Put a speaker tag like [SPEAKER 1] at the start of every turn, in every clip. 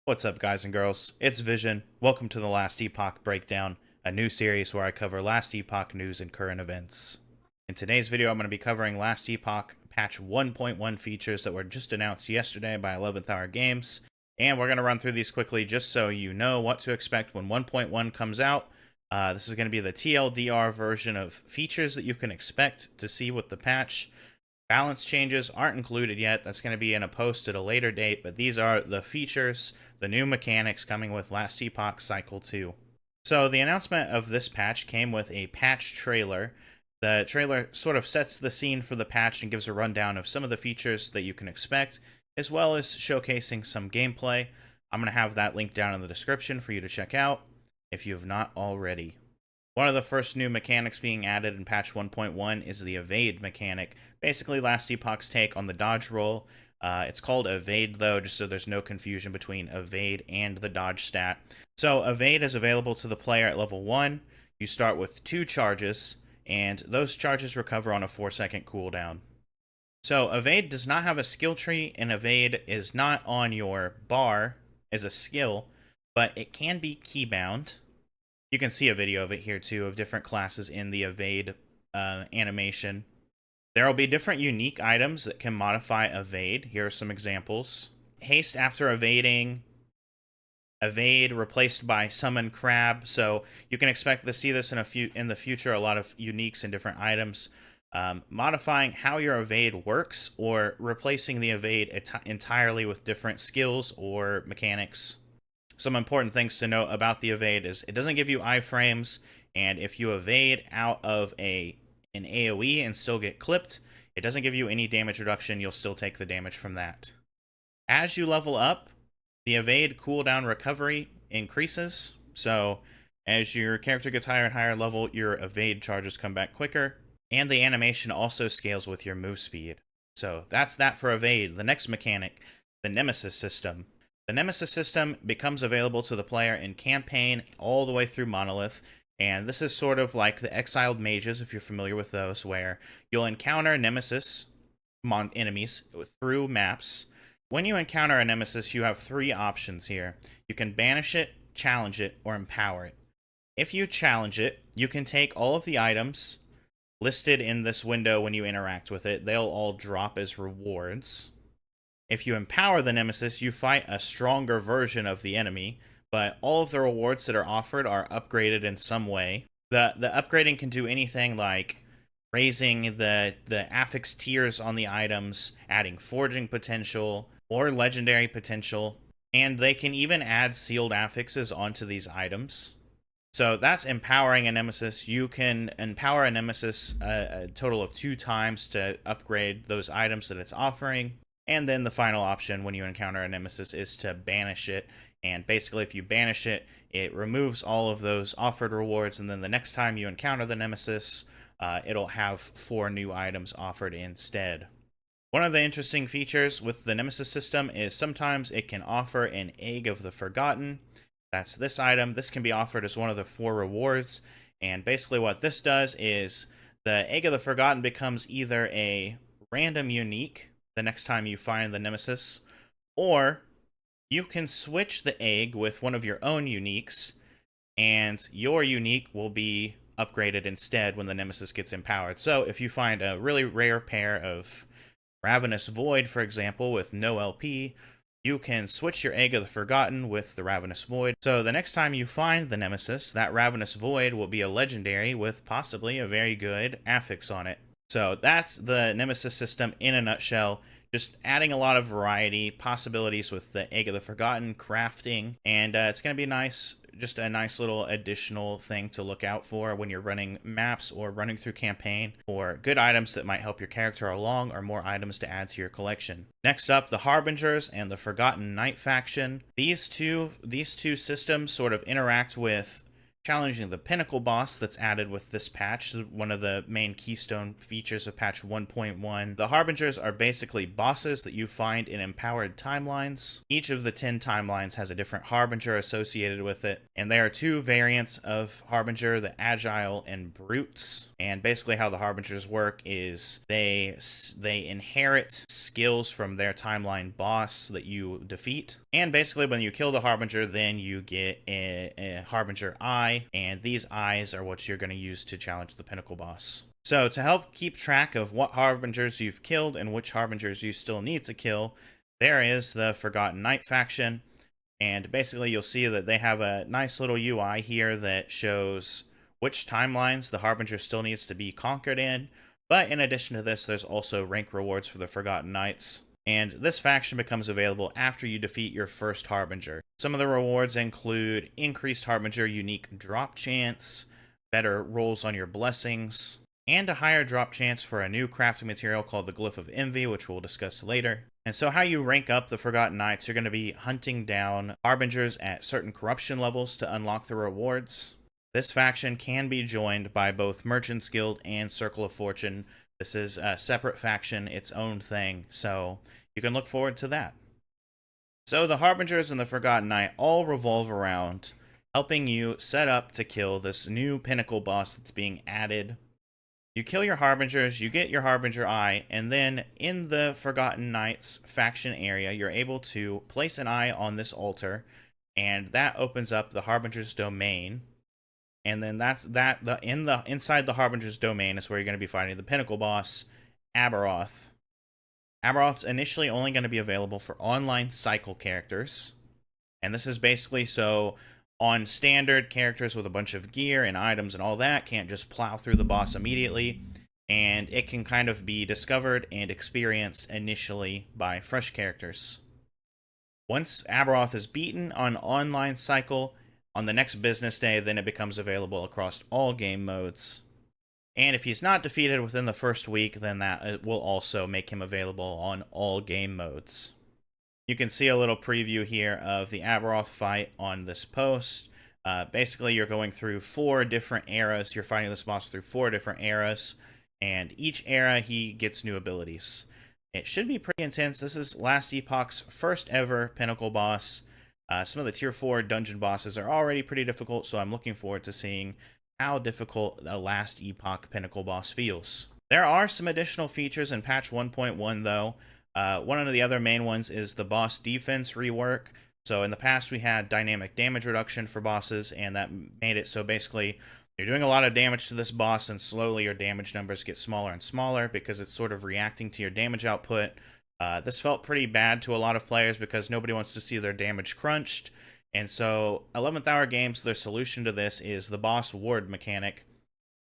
[SPEAKER 1] What's up, guys and girls? It's Vision. Welcome to the Last Epoch Break Down, a new series where I cover Last Epoch news and current events. In today's video, I'm going to be covering Last Epoch patch 1.1 features that were just announced yesterday by 11th Hour Games, and we're going to run through these quickly just so you know what to expect when 1.1 comes out. This is going to be the TLDR version of features that you can expect to see with the patch. Balance changes aren't included yet. That's going to be in a post at a later date, but these are the features, the new mechanics coming with Last Epoch Cycle 2. So the announcement of this patch came with a patch trailer. The trailer sort of sets the scene for the patch and gives a rundown of some of the features that you can expect, as well as showcasing some gameplay. I'm going to have that linked down in the description for you to check out if you have not already. One of the first new mechanics being added in patch 1.1 is the evade mechanic, basically Last Epoch's take on the dodge roll. It's called evade though, just so there's no confusion between evade and the dodge stat. So evade is available to the player at level 1. You start with 2 charges, and those charges recover on a 4-second cooldown. So evade does not have a skill tree, and evade is not on your bar as a skill, but it can be keybound. You can see a video of it here too, of different classes in the evade animation. There will be different unique items that can modify evade. Here are some examples. Haste after evading. Evade replaced by summon crab. So you can expect to see this in the future, a lot of uniques and different items. Modifying how your evade works, or replacing the evade entirely with different skills or mechanics. Some important things to note about the evade is it doesn't give you iframes, and if you evade out of an AoE and still get clipped, it doesn't give you any damage reduction. You'll still take the damage from that. As you level up, the evade cooldown recovery increases. So as your character gets higher and higher level, your evade charges come back quicker, and the animation also scales with your move speed. So that's that for evade. The next mechanic, the Nemesis system. The Nemesis system becomes available to the player in campaign all the way through Monolith, and this is sort of like the Exiled Mages, if you're familiar with those, where you'll encounter Nemesis enemies through maps. When you encounter a Nemesis, you have 3 options here. You can banish it, challenge it, or empower it. If you challenge it, you can take all of the items listed in this window when you interact with it. They'll all drop as rewards. If you empower the Nemesis, you fight a stronger version of the enemy, but all of the rewards that are offered are upgraded in some way. The upgrading can do anything like raising the affix tiers on the items, adding forging potential, or legendary potential, and they can even add sealed affixes onto these items. So that's empowering a Nemesis. You can empower a Nemesis a total of 2 times to upgrade those items that it's offering. And then the final option when you encounter a Nemesis is to banish it. And basically, if you banish it, it removes all of those offered rewards. And then the next time you encounter the Nemesis, it'll have 4 new items offered instead. One of the interesting features with the Nemesis system is sometimes it can offer an Egg of the Forgotten. That's this item. This can be offered as one of the 4 rewards. And basically what this does is the Egg of the Forgotten becomes either a random unique the next time you find the Nemesis, or you can switch the egg with one of your own uniques, and your unique will be upgraded instead when the Nemesis gets empowered. So if you find a really rare pair of Ravenous Void, for example, with no LP, you can switch your Egg of the Forgotten with the Ravenous Void. So the next time you find the Nemesis, that Ravenous Void will be a legendary with possibly a very good affix on it. So that's the Nemesis system in a nutshell, just adding a lot of variety, possibilities with the Egg of the Forgotten, crafting, and it's going to be nice, just a nice little additional thing to look out for when you're running maps or running through campaign, for good items that might help your character along or more items to add to your collection. Next up, the Harbingers and the Forgotten Knight faction. These two systems sort of interact with challenging the Pinnacle Boss that's added with this patch, one of the main keystone features of patch 1.1. The Harbingers are basically bosses that you find in empowered timelines. Each of the 10 timelines has a different Harbinger associated with it, and there are two variants of Harbinger, the Agile and Brutes. And basically how the Harbingers work is they inherit skills from their timeline boss that you defeat. And basically when you kill the Harbinger, then you get a Harbinger eye, and these eyes are what you're going to use to challenge the Pinnacle Boss. So to help keep track of what Harbingers you've killed and which Harbingers you still need to kill, there is the Forgotten Knight faction. And basically you'll see that they have a nice little UI here that shows which timelines the Harbinger still needs to be conquered in. But in addition to this, there's also rank rewards for the Forgotten Knights. And this faction becomes available after you defeat your first Harbinger. Some of the rewards include increased Harbinger unique drop chance, better rolls on your blessings, and a higher drop chance for a new crafting material called the Glyph of Envy, which we'll discuss later. And so how you rank up the Forgotten Knights, you're going to be hunting down Harbingers at certain corruption levels to unlock the rewards. This faction can be joined by both Merchants Guild and Circle of Fortune. This is a separate faction, its own thing, so you can look forward to that. So the Harbingers and the Forgotten Knight all revolve around helping you set up to kill this new Pinnacle Boss that's being added. You kill your Harbingers, you get your Harbinger eye, and then in the Forgotten Knights faction area, you're able to place an eye on this altar, and that opens up the Harbinger's domain. And then inside the Harbinger's domain is where you're going to be fighting the Pinnacle Boss, Aberoth. Aberoth's initially only going to be available for online cycle characters. And this is basically so on standard characters with a bunch of gear and items and all that can't just plow through the boss immediately. And it can kind of be discovered and experienced initially by fresh characters. Once Aberoth is beaten on online cycle, on the next business day, then it becomes available across all game modes. And if he's not defeated within the first week, then that will also make him available on all game modes. You can see a little preview here of the Aberoth fight on this post. Basically, you're going through 4 different eras. You're fighting this boss through 4 different eras, and each era he gets new abilities. It should be pretty intense. This is Last Epoch's first ever Pinnacle Boss. Some of the tier 4 dungeon bosses are already pretty difficult, so I'm looking forward to seeing how difficult a Last Epoch Pinnacle Boss feels. There are some additional features in patch 1.1 though. One of the other main ones is the boss defense rework. So in the past we had dynamic damage reduction for bosses, and that made it so basically you're doing a lot of damage to this boss and slowly your damage numbers get smaller and smaller because it's sort of reacting to your damage output. This felt pretty bad to a lot of players because nobody wants to see their damage crunched. And so 11th Hour Games, their solution to this is the boss ward mechanic.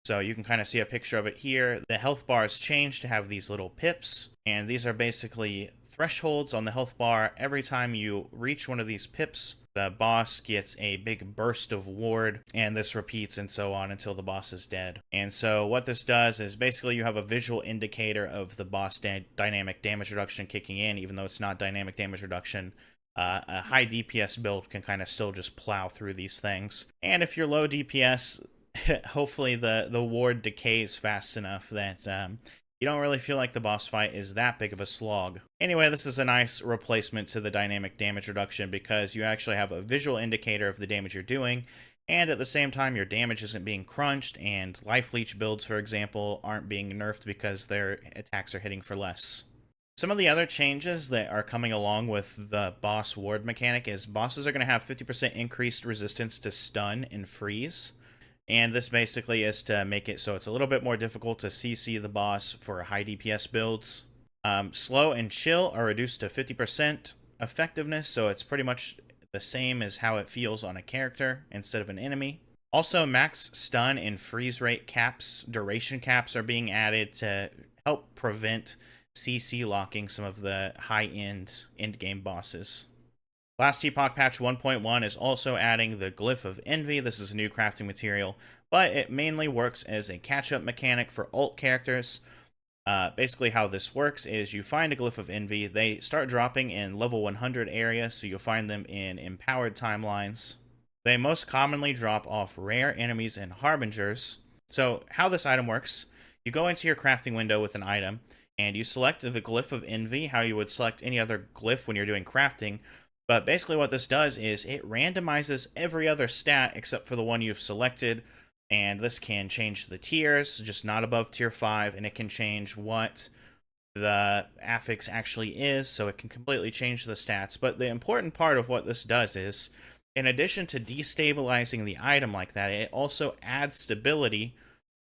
[SPEAKER 1] So you can kind of see a picture of it here. The health bars change to have these little pips, and these are basically thresholds on the health bar. Every time you reach one of these pips, the boss gets a big burst of ward, and this repeats and so on until the boss is dead. And so what this does is basically you have a visual indicator of the boss dynamic damage reduction kicking in, even though it's not dynamic damage reduction. A high DPS build can kind of still just plow through these things. And if you're low DPS, hopefully the ward decays fast enough that you don't really feel like the boss fight is that big of a slog. Anyway, this is a nice replacement to the dynamic damage reduction because you actually have a visual indicator of the damage you're doing, and at the same time your damage isn't being crunched, and life leech builds, for example, aren't being nerfed because their attacks are hitting for less. Some of the other changes that are coming along with the boss ward mechanic is bosses are going to have 50% increased resistance to stun and freeze. And this basically is to make it so it's a little bit more difficult to CC the boss for high DPS builds. Slow and chill are reduced to 50% effectiveness, so it's pretty much the same as how it feels on a character instead of an enemy. Also, max stun and freeze rate caps, duration caps are being added to help prevent CC locking some of the high-end endgame bosses. Last Epoch patch 1.1 is also adding the Glyph of Envy. This is a new crafting material, but it mainly works as a catch-up mechanic for alt characters. Basically how this works is you find a Glyph of Envy. They start dropping in level 100 areas, so you'll find them in empowered timelines. They most commonly drop off rare enemies and Harbingers. So, how this item works, you go into your crafting window with an item, and you select the Glyph of Envy, how you would select any other glyph when you're doing crafting. But basically what this does is it randomizes every other stat except for the one you've selected, and this can change the tiers, just not above tier 5, and it can change what the affix actually is, so it can completely change the stats. But the important part of what this does is, in addition to destabilizing the item like that, it also adds stability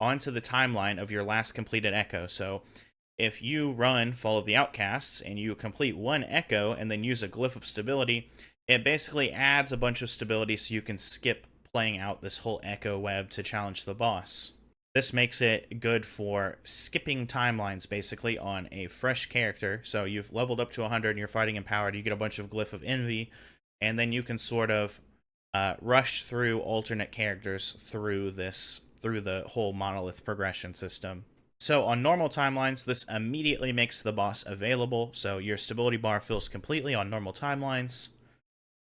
[SPEAKER 1] onto the timeline of your last completed echo. So if you run Fall of the Outcasts and you complete one echo and then use a Glyph of Stability, it basically adds a bunch of stability so you can skip playing out this whole echo web to challenge the boss. This makes it good for skipping timelines, basically, on a fresh character. So you've leveled up to 100 and you're fighting empowered, you get a bunch of Glyph of Envy, and then you can sort of rush through alternate characters through the whole monolith progression system. So on normal timelines, this immediately makes the boss available, so your stability bar fills completely on normal timelines.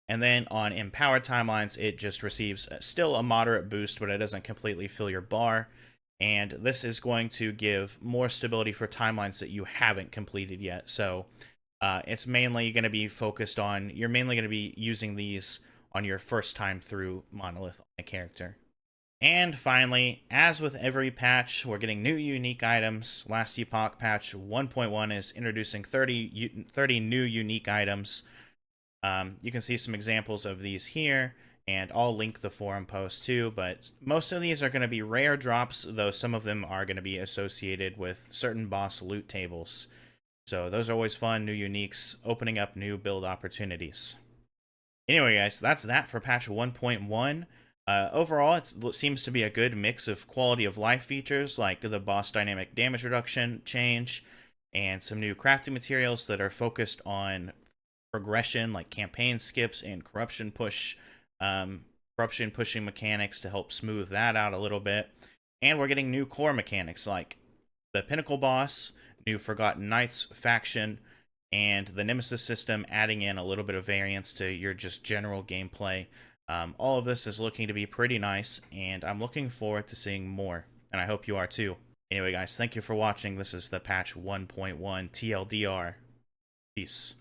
[SPEAKER 1] And then on empowered timelines, it just receives still a moderate boost, but it doesn't completely fill your bar. And this is going to give more stability for timelines that you haven't completed yet. So it's mainly going to be focused on, you're mainly going to be using these on your first time through Monolith on a character. And finally, as with every patch, we're getting new unique items. Last Epoch patch 1.1 is introducing 30 new unique items. You can see some examples of these here, and I'll link the forum post too, but most of these are going to be rare drops, though some of them are going to be associated with certain boss loot tables. So those are always fun, new uniques, opening up new build opportunities. Anyway, guys, that's that for patch 1.1. Overall, it seems to be a good mix of quality of life features, like the boss dynamic damage reduction change, and some new crafting materials that are focused on progression, like campaign skips and corruption pushing mechanics to help smooth that out a little bit. And we're getting new core mechanics like the Pinnacle Boss, new Forgotten Knights faction, and the Nemesis system, adding in a little bit of variance to your just general gameplay. All of this is looking to be pretty nice, and I'm looking forward to seeing more, and I hope you are too. Anyway, guys, thank you for watching. This is the patch 1.1 TLDR. Peace.